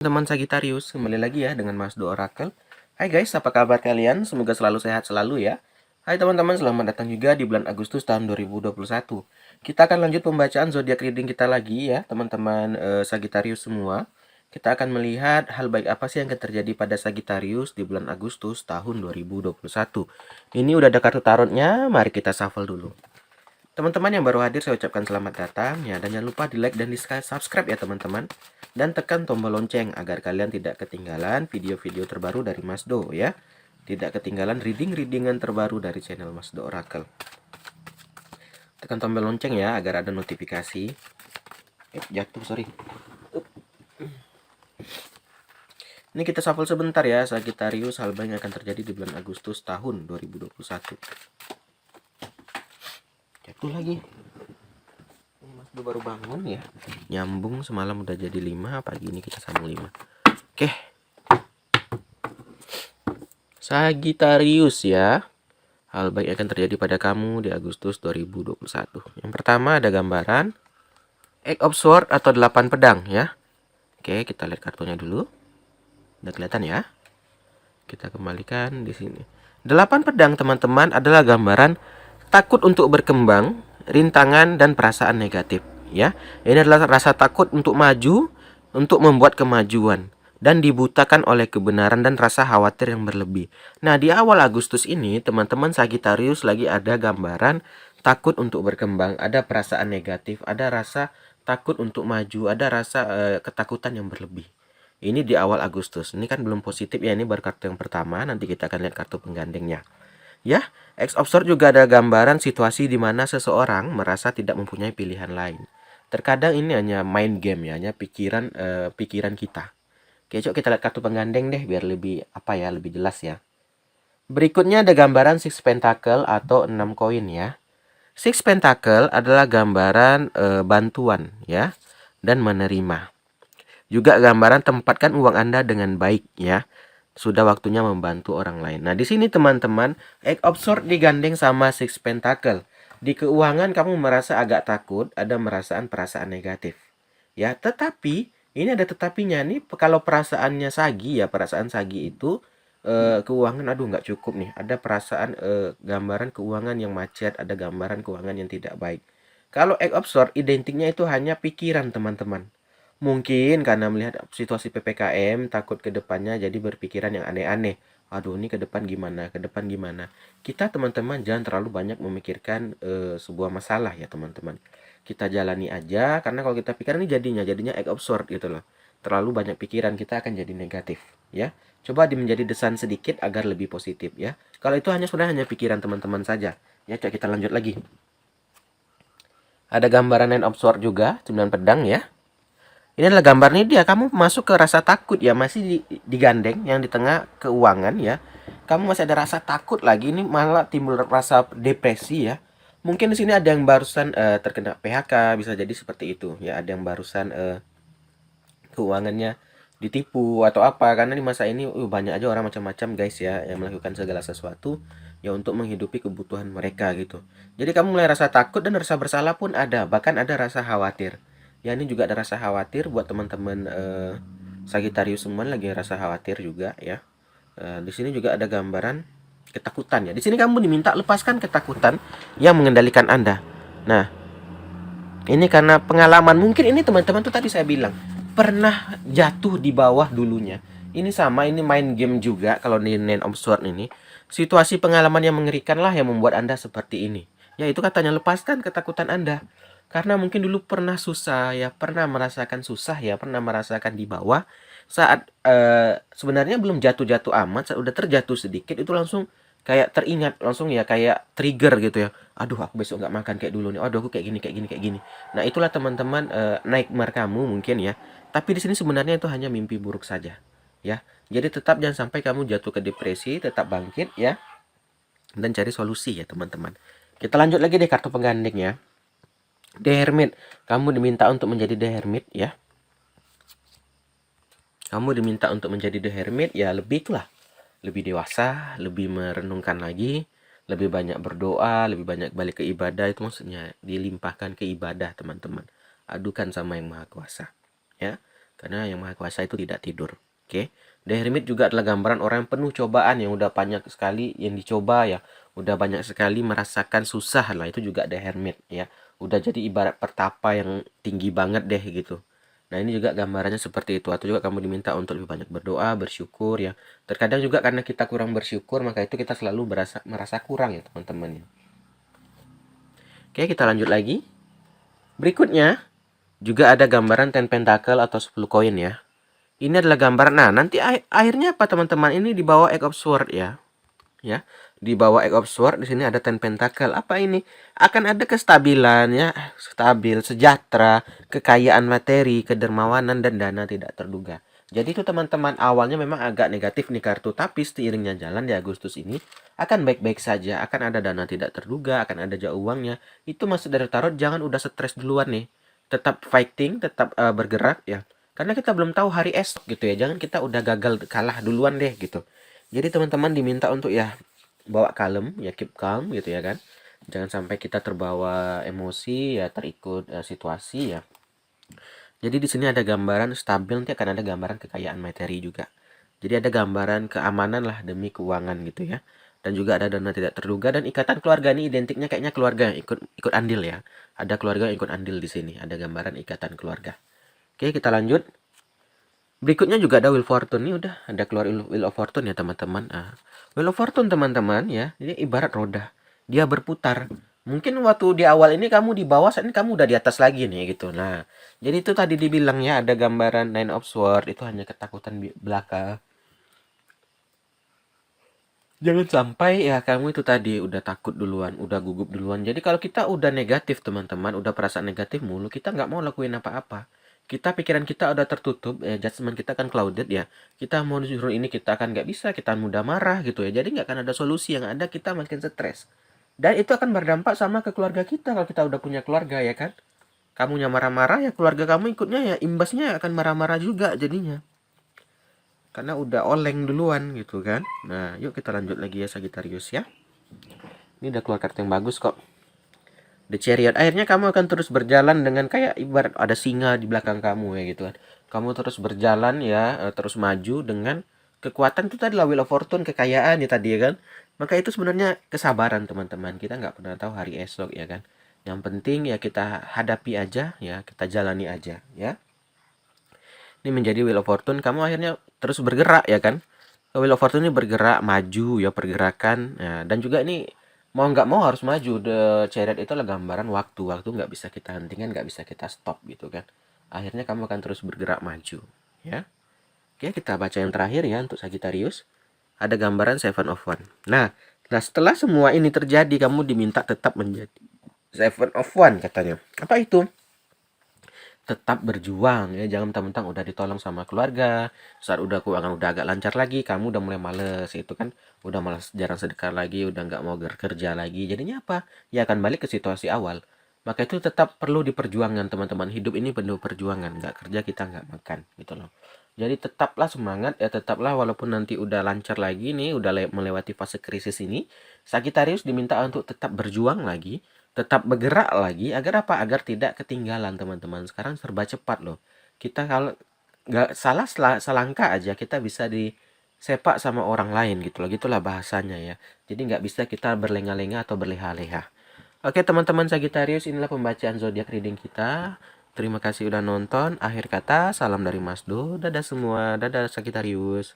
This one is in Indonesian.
teman Sagittarius, kembali lagi ya dengan Mas Do Oracle. Hai guys, apa kabar kalian? Semoga selalu sehat selalu ya. Hai teman-teman, selamat datang juga di bulan Agustus tahun 2021. Kita akan lanjut pembacaan zodiak reading kita lagi ya, teman-teman Sagittarius semua. Kita akan melihat hal baik apa sih yang akan terjadi pada Sagittarius di bulan Agustus tahun 2021. Ini udah ada kartu tarotnya, mari kita shuffle dulu. Teman-teman yang baru hadir, saya ucapkan selamat datang ya, dan jangan lupa di like dan di subscribe ya teman-teman, dan tekan tombol lonceng agar kalian tidak ketinggalan video-video terbaru dari Mas Do ya, tidak ketinggalan reading-readingan terbaru dari channel Mas Do Oracle. Tekan tombol lonceng ya agar ada notifikasi. Jatuh, sorry. Ini kita shuffle sebentar ya Sagittarius, hal baik yang akan terjadi di bulan Agustus tahun 2021. Jatuh lagi. Mas Do baru bangun ya. Nyambung semalam udah jadi 5, pagi ini kita sambung 5. Oke. Sagittarius ya. Hal baik akan terjadi pada kamu di Agustus 2021. Yang pertama ada gambaran Eight of Swords atau 8 pedang ya. Oke, kita lihat kartunya dulu. Udah kelihatan ya. Kita kembalikan di sini. 8 pedang teman-teman adalah gambaran takut untuk berkembang, rintangan dan perasaan negatif ya. Ini adalah rasa takut untuk maju, untuk membuat kemajuan, dan dibutakan oleh kebenaran dan rasa khawatir yang berlebih. Nah, di awal Agustus ini teman-teman Sagittarius lagi ada gambaran takut untuk berkembang, ada perasaan negatif, ada rasa takut untuk maju, ada rasa ketakutan yang berlebih. Ini di awal Agustus. Ini kan belum positif ya, ini baru kartu yang pertama, nanti kita akan lihat kartu penggandengnya. Ya, X of Swords juga ada gambaran situasi di mana seseorang merasa tidak mempunyai pilihan lain. Terkadang ini hanya main game ya, hanya pikiran kita. Oke, coba kita lihat kartu penggandeng deh biar lebih lebih jelas ya. Berikutnya ada gambaran Six Pentacle atau 6 koin ya. Six Pentacle adalah gambaran bantuan ya dan menerima. Juga gambaran tempatkan uang Anda dengan baik ya. Sudah waktunya membantu orang lain. Nah, di sini teman-teman, Eight of Swords digandeng sama Six Pentacle. Di keuangan kamu merasa agak takut, ada perasaan negatif. Ya, tetapi ini ada tetapinya nih, kalau perasaannya Sagi ya, perasaan Sagi itu keuangan aduh nggak cukup nih. Ada perasaan gambaran keuangan yang macet, ada gambaran keuangan yang tidak baik. Kalau Eight of Swords identiknya itu hanya pikiran, teman-teman. Mungkin karena melihat situasi PPKM, takut ke depannya jadi berpikiran yang aneh-aneh. Aduh, ini ke depan gimana? Ke depan gimana? Kita teman-teman jangan terlalu banyak memikirkan sebuah masalah ya teman-teman. Kita jalani aja, karena kalau kita pikir ini jadinya egg of sword gitu loh. Terlalu banyak pikiran kita akan jadi negatif ya. Coba menjadi desan sedikit agar lebih positif ya. Kalau itu sebenarnya hanya pikiran teman-teman saja. Ya, coba kita lanjut lagi. Ada gambaran Nine of Sword juga, 9 pedang ya. Ini adalah gambarnya dia, kamu masuk ke rasa takut ya, masih digandeng yang di tengah keuangan ya. Kamu masih ada rasa takut lagi, ini malah timbul rasa depresi ya. Mungkin di sini ada yang barusan terkena PHK, bisa jadi seperti itu ya. Ada yang barusan keuangannya ditipu atau apa, karena di masa ini banyak aja orang macam-macam guys ya, yang melakukan segala sesuatu ya untuk menghidupi kebutuhan mereka gitu. Jadi kamu mulai rasa takut dan rasa bersalah pun ada, bahkan ada rasa khawatir. Ya, ini juga ada rasa khawatir buat teman-teman Sagittarius semua, lagi rasa khawatir juga ya. Di sini juga ada gambaran ketakutan ya. Di sini kamu diminta lepaskan ketakutan yang mengendalikan Anda. Nah, ini karena pengalaman. Mungkin ini teman-teman tuh tadi saya bilang pernah jatuh di bawah dulunya. Ini sama, ini main game juga kalau di Nine of Swords ini. Situasi pengalaman yang mengerikan lah yang membuat Anda seperti ini. Ya, itu katanya lepaskan ketakutan Anda. Karena mungkin dulu pernah susah ya, pernah merasakan susah ya, pernah merasakan di bawah. Saat sebenarnya belum jatuh-jatuh amat, saat udah terjatuh sedikit itu langsung kayak teringat, langsung ya kayak trigger gitu ya. Aduh, aku besok nggak makan kayak dulu nih. Aduh, aku kayak gini, kayak gini, kayak gini. Nah, itulah teman-teman nightmare kamu mungkin ya. Tapi di sini sebenarnya itu hanya mimpi buruk saja, ya. Jadi tetap jangan sampai kamu jatuh ke depresi, tetap bangkit ya, dan cari solusi ya teman-teman. Kita lanjut lagi deh kartu penggandeng ya. The Hermit. Kamu diminta untuk menjadi The Hermit ya. Kamu diminta untuk menjadi The Hermit ya, lebih itulah. Lebih dewasa, lebih merenungkan lagi, lebih banyak berdoa, lebih banyak balik ke ibadah. Itu maksudnya dilimpahkan ke ibadah teman-teman. Adukan sama yang Maha Kuasa ya. Karena Yang Maha Kuasa itu tidak tidur. Oke. The Hermit juga adalah gambaran orang yang penuh cobaan, yang udah banyak sekali yang dicoba ya, udah banyak sekali merasakan susah lah, itu juga The Hermit ya. Udah jadi ibarat pertapa yang tinggi banget deh gitu. Nah, ini juga gambarannya seperti itu. Atau juga kamu diminta untuk lebih banyak berdoa, bersyukur ya. Terkadang juga karena kita kurang bersyukur, maka itu kita selalu merasa kurang ya, teman-teman ya. Oke, kita lanjut lagi. Berikutnya, juga ada gambaran 10 pentacle atau 10 koin ya. Ini adalah gambaran. Nah, nanti akhirnya apa, teman-teman? Ini di bawah Egg of Sword ya. Ya. Di bawah Egg of Sword di sini ada 10 pentacle. Apa ini? Akan ada kestabilan ya, stabil, sejahtera, kekayaan materi, kedermawanan dan dana tidak terduga. Jadi itu teman-teman, awalnya memang agak negatif nih kartu, tapi seiringnya jalan di Agustus ini akan baik-baik saja, akan ada dana tidak terduga, akan ada jauh uangnya. Itu maksud dari tarot, jangan udah stres duluan nih. Tetap fighting, tetap bergerak ya. Karena kita belum tahu hari esok gitu ya. Jangan kita udah gagal kalah duluan deh gitu. Jadi teman-teman diminta untuk ya bawa kalem, ya keep calm gitu ya kan. Jangan sampai kita terbawa emosi ya, terikut situasi ya. Jadi di sini ada gambaran stabil, nanti akan ada gambaran kekayaan materi juga. Jadi ada gambaran keamanan lah demi keuangan gitu ya. Dan juga ada dana tidak terduga, dan ikatan keluarga ini identiknya kayaknya keluarga yang ikut andil ya. Ada keluarga yang ikut andil di sini. Ada gambaran ikatan keluarga. Oke, kita lanjut. Berikutnya juga ada Wheel Fortune. Ini udah ada keluar Wheel of Fortune ya, teman-teman. Wheel of Fortune, teman-teman ya. Ini ibarat roda. Dia berputar. Mungkin waktu di awal ini kamu di bawah, saat ini kamu udah di atas lagi nih gitu. Nah, jadi itu tadi dibilang ya, ada gambaran Nine of Swords, itu hanya ketakutan belaka. Jangan sampai ya kamu itu tadi udah takut duluan, udah gugup duluan. Jadi kalau kita udah negatif, teman-teman, udah perasaan negatif mulu, kita nggak mau lakuin apa-apa. Kita pikiran kita udah tertutup, judgment kita kan clouded ya. Kita mau disuruh ini, kita akan nggak bisa, kita mudah marah gitu ya. Jadi nggak akan ada solusi, yang ada kita makin stres. Dan itu akan berdampak sama ke keluarga kita kalau kita udah punya keluarga ya kan. Kamunya marah-marah ya, keluarga kamu ikutnya ya, imbasnya akan marah-marah juga jadinya. Karena udah oleng duluan gitu kan. Nah, yuk kita lanjut lagi ya, Sagittarius ya. Ini udah keluar kartu yang bagus kok. The Chariot. Akhirnya kamu akan terus berjalan dengan kayak ibarat ada singa di belakang kamu ya gitu kan. Kamu terus berjalan ya, terus maju dengan kekuatan. Itu tadi lah Wheel of Fortune, kekayaan ya tadi ya kan. Maka itu sebenarnya kesabaran, teman-teman. Kita nggak pernah tahu hari esok ya kan. Yang penting ya kita hadapi aja ya, kita jalani aja ya. Ini menjadi Wheel of Fortune, kamu akhirnya terus bergerak ya kan. Wheel of Fortune ini bergerak maju ya, pergerakan ya, dan juga ini mau nggak mau harus maju. The Chariot itu adalah gambaran waktu nggak bisa kita hentikan, nggak bisa kita stop gitu kan. Akhirnya kamu akan terus bergerak maju ya. Oke, kita baca yang terakhir ya untuk Sagittarius. Ada gambaran Seven of One. Nah, setelah semua ini terjadi, kamu diminta tetap menjadi Seven of One katanya. Apa itu? Tetap berjuang ya, jangan mentang-mentang udah ditolong sama keluarga, saat udah keuangan udah agak lancar lagi, kamu udah mulai males itu kan, udah malas, jarang sedekah lagi, udah nggak mau kerja lagi, jadinya apa ya, akan balik ke situasi awal. Maka itu tetap perlu diperjuangkan, teman-teman. Hidup ini penuh perjuangan, nggak kerja kita nggak makan gitu loh. Jadi tetaplah semangat ya, tetaplah walaupun nanti udah lancar lagi nih, udah melewati fase krisis ini, Sagittarius diminta untuk tetap berjuang lagi, tetap bergerak lagi, agar apa? Agar tidak ketinggalan, teman-teman. Sekarang serba cepat loh. Kita kalau nggak salah selangkah aja kita bisa disepak sama orang lain gitu loh. Gitulah bahasanya ya. Jadi nggak bisa kita berlenga-lenga atau berleha-leha. Oke, teman-teman Sagittarius, inilah pembacaan zodiak reading kita. Terima kasih udah nonton. Akhir kata, salam dari Mas Do. Dadah semua. Dadah Sagittarius.